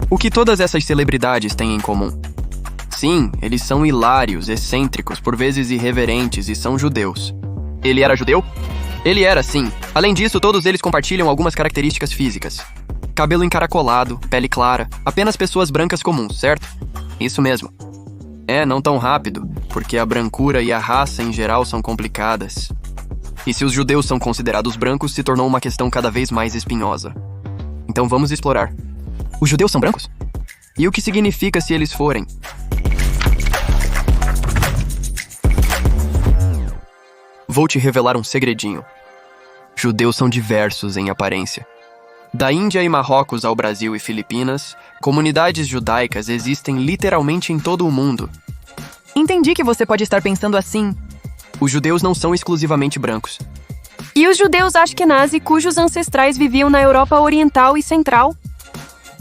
O que todas essas celebridades têm em comum? Sim, eles são hilários, excêntricos, por vezes irreverentes e são judeus. Ele era judeu? Ele era, sim. Além disso, todos eles compartilham algumas características físicas. Cabelo encaracolado, pele clara, apenas pessoas brancas comuns, certo? Isso mesmo. Não tão rápido, porque a brancura e a raça em geral são complicadas. E se os judeus são considerados brancos, se tornou uma questão cada vez mais espinhosa. Então vamos explorar. Os judeus são brancos? E o que significa se eles forem? Vou te revelar um segredinho. Judeus são diversos em aparência. Da Índia e Marrocos ao Brasil e Filipinas, comunidades judaicas existem literalmente em todo o mundo. Entendi que você pode estar pensando assim. Os judeus não são exclusivamente brancos. E os judeus Ashkenazi, cujos ancestrais viviam na Europa Oriental e Central?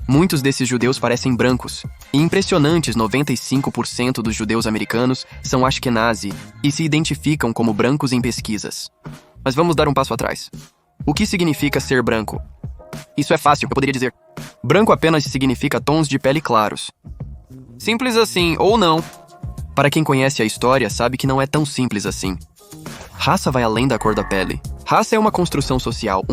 Muitos desses judeus parecem brancos. E impressionantes 95% dos judeus americanos são Ashkenazi e se identificam como brancos em pesquisas. Mas vamos dar um passo atrás. O que significa ser branco? Isso é fácil, eu poderia dizer. Branco apenas significa tons de pele claros. Simples assim, ou não. Para quem conhece a história, sabe que não é tão simples assim. Raça vai além da cor da pele. Raça é uma construção social,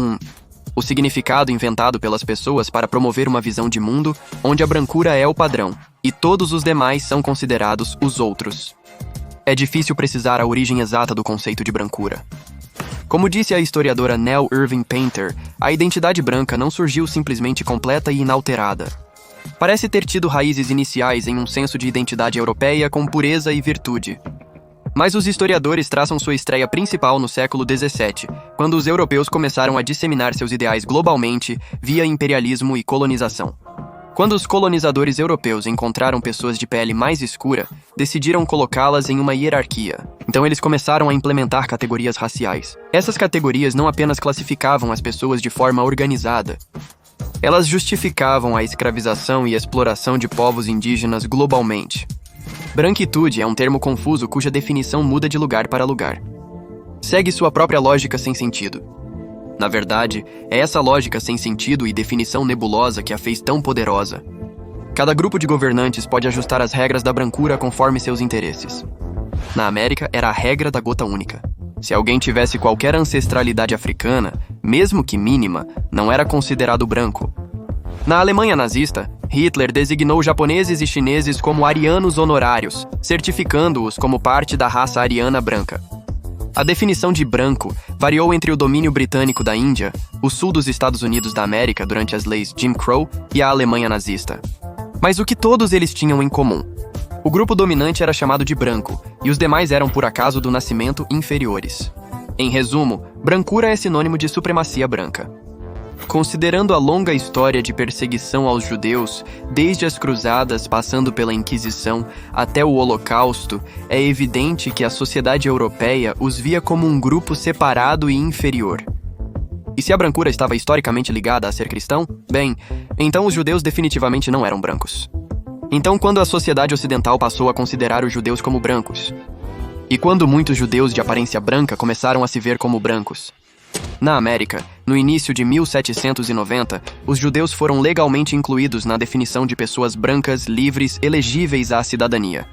o significado inventado pelas pessoas para promover uma visão de mundo onde a brancura é o padrão e todos os demais são considerados os outros. É difícil precisar a origem exata do conceito de brancura. Como disse a historiadora Nell Irving Painter, a identidade branca não surgiu simplesmente completa e inalterada. Parece ter tido raízes iniciais em um senso de identidade europeia com pureza e virtude. Mas os historiadores traçam sua estreia principal no século XVII, quando os europeus começaram a disseminar seus ideais globalmente via imperialismo e colonização. Quando os colonizadores europeus encontraram pessoas de pele mais escura, decidiram colocá-las em uma hierarquia. Então eles começaram a implementar categorias raciais. Essas categorias não apenas classificavam as pessoas de forma organizada, elas justificavam a escravização e exploração de povos indígenas globalmente. Branquitude é um termo confuso cuja definição muda de lugar para lugar. Segue sua própria lógica sem sentido. Na verdade, é essa lógica sem sentido e definição nebulosa que a fez tão poderosa. Cada grupo de governantes pode ajustar as regras da brancura conforme seus interesses. Na América, era a regra da gota única. Se alguém tivesse qualquer ancestralidade africana, mesmo que mínima, não era considerado branco. Na Alemanha nazista, Hitler designou japoneses e chineses como arianos honorários, certificando-os como parte da raça ariana branca. A definição de branco variou entre o domínio britânico da Índia, o sul dos Estados Unidos da América durante as leis Jim Crow e a Alemanha nazista. Mas o que todos eles tinham em comum? O grupo dominante era chamado de branco, e os demais eram, por acaso do nascimento, inferiores. Em resumo, brancura é sinônimo de supremacia branca. Considerando a longa história de perseguição aos judeus, desde as cruzadas passando pela Inquisição até o Holocausto, é evidente que a sociedade europeia os via como um grupo separado e inferior. E se a brancura estava historicamente ligada a ser cristão, bem, então os judeus definitivamente não eram brancos. Então, quando a sociedade ocidental passou a considerar os judeus como brancos? E quando muitos judeus de aparência branca começaram a se ver como brancos? Na América, no início de 1790, os judeus foram legalmente incluídos na definição de pessoas brancas livres elegíveis à cidadania.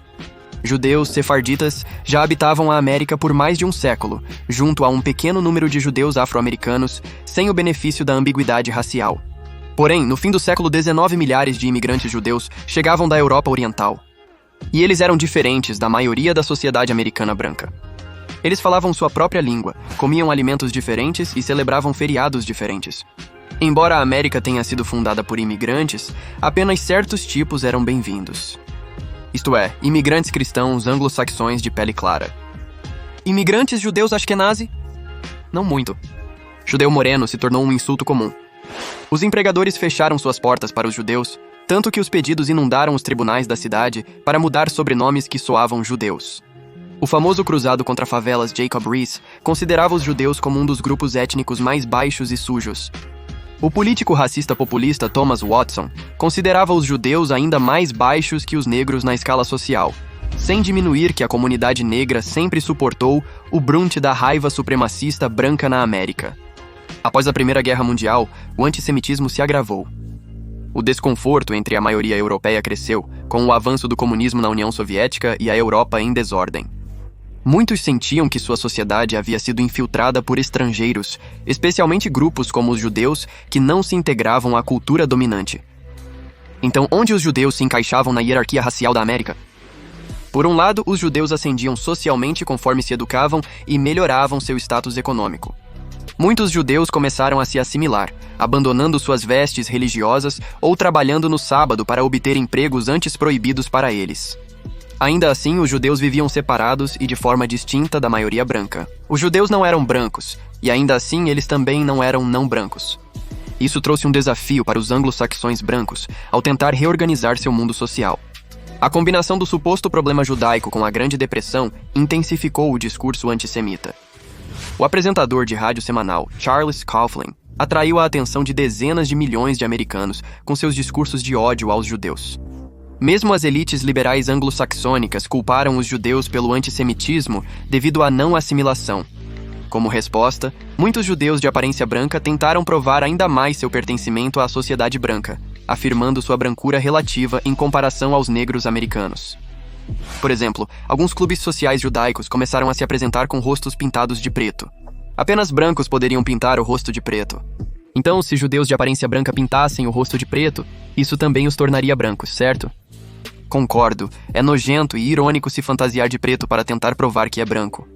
Judeus sefarditas já habitavam a América por mais de um século, junto a um pequeno número de judeus afro-americanos, sem o benefício da ambiguidade racial. Porém, no fim do século XIX, milhares de imigrantes judeus chegavam da Europa Oriental. E eles eram diferentes da maioria da sociedade americana branca. Eles falavam sua própria língua, comiam alimentos diferentes e celebravam feriados diferentes. Embora a América tenha sido fundada por imigrantes, apenas certos tipos eram bem-vindos. Isto é, imigrantes cristãos anglo-saxões de pele clara. Imigrantes judeus Ashkenazi? Não muito. Judeu moreno se tornou um insulto comum. Os empregadores fecharam suas portas para os judeus, tanto que os pedidos inundaram os tribunais da cidade para mudar sobrenomes que soavam judeus. O famoso cruzado contra favelas Jacob Riis considerava os judeus como um dos grupos étnicos mais baixos e sujos. O político racista populista Thomas Watson considerava os judeus ainda mais baixos que os negros na escala social, sem diminuir que a comunidade negra sempre suportou o brunt da raiva supremacista branca na América. Após a Primeira Guerra Mundial, o antissemitismo se agravou. O desconforto entre a maioria europeia cresceu, com o avanço do comunismo na União Soviética e a Europa em desordem. Muitos sentiam que sua sociedade havia sido infiltrada por estrangeiros, especialmente grupos como os judeus que não se integravam à cultura dominante. Então, onde os judeus se encaixavam na hierarquia racial da América? Por um lado, os judeus ascendiam socialmente conforme se educavam e melhoravam seu status econômico. Muitos judeus começaram a se assimilar, abandonando suas vestes religiosas ou trabalhando no sábado para obter empregos antes proibidos para eles. Ainda assim, os judeus viviam separados e de forma distinta da maioria branca. Os judeus não eram brancos, e ainda assim eles também não eram não brancos. Isso trouxe um desafio para os anglo-saxões brancos ao tentar reorganizar seu mundo social. A combinação do suposto problema judaico com a Grande Depressão intensificou o discurso antissemita. O apresentador de rádio semanal, Charles Coughlin, atraiu a atenção de dezenas de milhões de americanos com seus discursos de ódio aos judeus. Mesmo as elites liberais anglo-saxônicas culparam os judeus pelo antissemitismo devido à não assimilação. Como resposta, muitos judeus de aparência branca tentaram provar ainda mais seu pertencimento à sociedade branca, afirmando sua brancura relativa em comparação aos negros americanos. Por exemplo, alguns clubes sociais judaicos começaram a se apresentar com rostos pintados de preto. Apenas brancos poderiam pintar o rosto de preto. Então, se judeus de aparência branca pintassem o rosto de preto, isso também os tornaria brancos, certo? Concordo, é nojento e irônico se fantasiar de preto para tentar provar que é branco.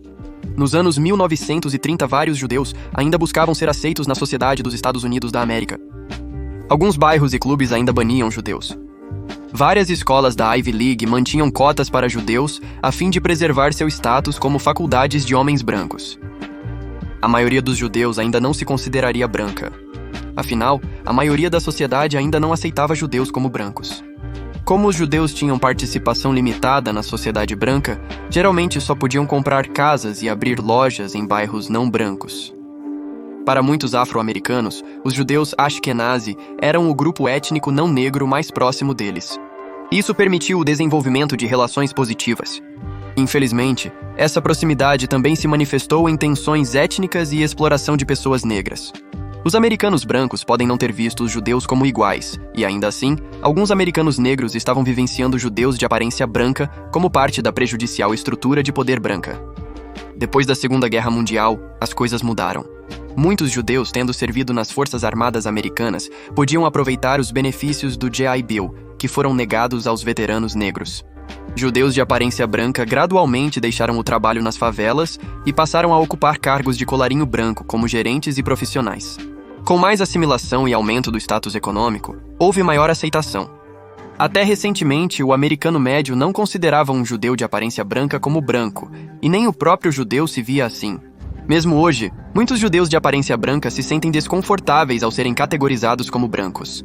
Nos anos 1930, vários judeus ainda buscavam ser aceitos na sociedade dos Estados Unidos da América. Alguns bairros e clubes ainda baniam judeus. Várias escolas da Ivy League mantinham cotas para judeus a fim de preservar seu status como faculdades de homens brancos. A maioria dos judeus ainda não se consideraria branca. Afinal, a maioria da sociedade ainda não aceitava judeus como brancos. Como os judeus tinham participação limitada na sociedade branca, geralmente só podiam comprar casas e abrir lojas em bairros não brancos. Para muitos afro-americanos, os judeus Ashkenazi eram o grupo étnico não negro mais próximo deles. Isso permitiu o desenvolvimento de relações positivas. Infelizmente, essa proximidade também se manifestou em tensões étnicas e exploração de pessoas negras. Os americanos brancos podem não ter visto os judeus como iguais, e ainda assim, alguns americanos negros estavam vivenciando judeus de aparência branca como parte da prejudicial estrutura de poder branca. Depois da Segunda Guerra Mundial, as coisas mudaram. Muitos judeus, tendo servido nas Forças Armadas Americanas, podiam aproveitar os benefícios do GI Bill, que foram negados aos veteranos negros. Judeus de aparência branca gradualmente deixaram o trabalho nas favelas e passaram a ocupar cargos de colarinho branco como gerentes e profissionais. Com mais assimilação e aumento do status econômico, houve maior aceitação. Até recentemente, o americano médio não considerava um judeu de aparência branca como branco, e nem o próprio judeu se via assim. Mesmo hoje, muitos judeus de aparência branca se sentem desconfortáveis ao serem categorizados como brancos.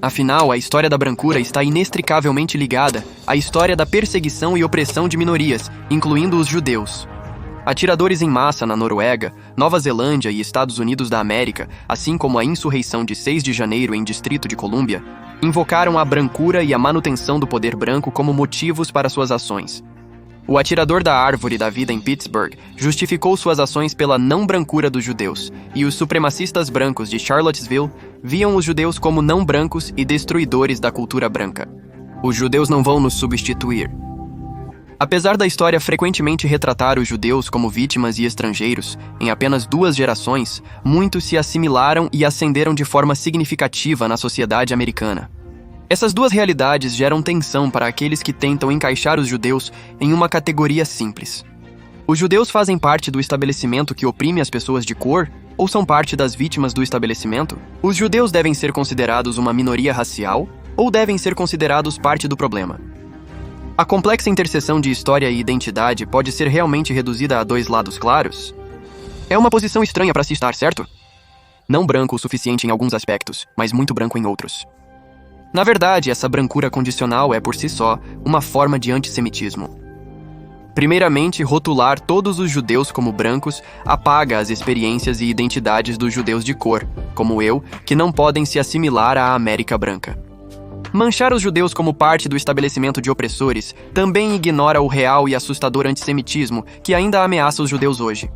Afinal, a história da brancura está inextricavelmente ligada à história da perseguição e opressão de minorias, incluindo os judeus. Atiradores em massa na Noruega, Nova Zelândia e Estados Unidos da América, assim como a insurreição de 6 de janeiro em Distrito de Colômbia, invocaram a brancura e a manutenção do poder branco como motivos para suas ações. O atirador da Árvore da Vida em Pittsburgh justificou suas ações pela não-brancura dos judeus, e os supremacistas brancos de Charlottesville viam os judeus como não-brancos e destruidores da cultura branca. Os judeus não vão nos substituir. Apesar da história frequentemente retratar os judeus como vítimas e estrangeiros, em apenas 2 gerações, muitos se assimilaram e ascenderam de forma significativa na sociedade americana. Essas 2 realidades geram tensão para aqueles que tentam encaixar os judeus em uma categoria simples. Os judeus fazem parte do estabelecimento que oprime as pessoas de cor, ou são parte das vítimas do estabelecimento? Os judeus devem ser considerados uma minoria racial, ou devem ser considerados parte do problema? A complexa interseção de história e identidade pode ser realmente reduzida a 2 lados claros? É uma posição estranha para se estar, certo? Não branco o suficiente em alguns aspectos, mas muito branco em outros. Na verdade, essa brancura condicional é, por si só, uma forma de antissemitismo. Primeiramente, rotular todos os judeus como brancos apaga as experiências e identidades dos judeus de cor, como eu, que não podem se assimilar à América branca. Manchar os judeus como parte do estabelecimento de opressores também ignora o real e assustador antissemitismo que ainda ameaça os judeus hoje.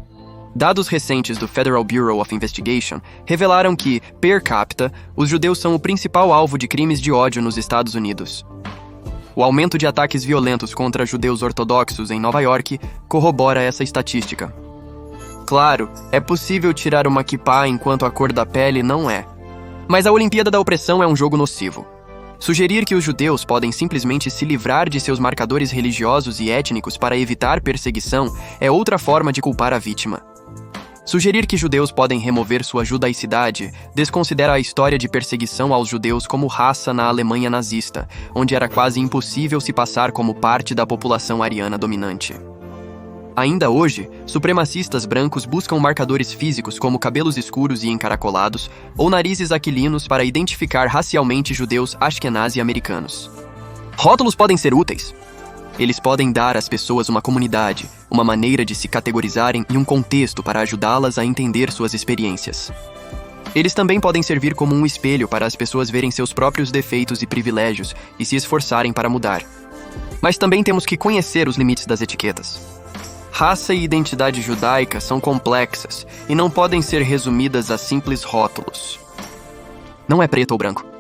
Dados recentes do Federal Bureau of Investigation revelaram que, per capita, os judeus são o principal alvo de crimes de ódio nos Estados Unidos. O aumento de ataques violentos contra judeus ortodoxos em Nova York corrobora essa estatística. Claro, é possível tirar uma kippá enquanto a cor da pele não é. Mas a Olimpíada da Opressão é um jogo nocivo. Sugerir que os judeus podem simplesmente se livrar de seus marcadores religiosos e étnicos para evitar perseguição é outra forma de culpar a vítima. Sugerir que judeus podem remover sua judaicidade desconsidera a história de perseguição aos judeus como raça na Alemanha nazista, onde era quase impossível se passar como parte da população ariana dominante. Ainda hoje, supremacistas brancos buscam marcadores físicos como cabelos escuros e encaracolados ou narizes aquilinos para identificar racialmente judeus ashkenazi americanos. Rótulos podem ser úteis. Eles podem dar às pessoas uma comunidade, uma maneira de se categorizarem e um contexto para ajudá-las a entender suas experiências. Eles também podem servir como um espelho para as pessoas verem seus próprios defeitos e privilégios e se esforçarem para mudar. Mas também temos que conhecer os limites das etiquetas. Raça e identidade judaica são complexas e não podem ser resumidas a simples rótulos. Não é preto ou branco.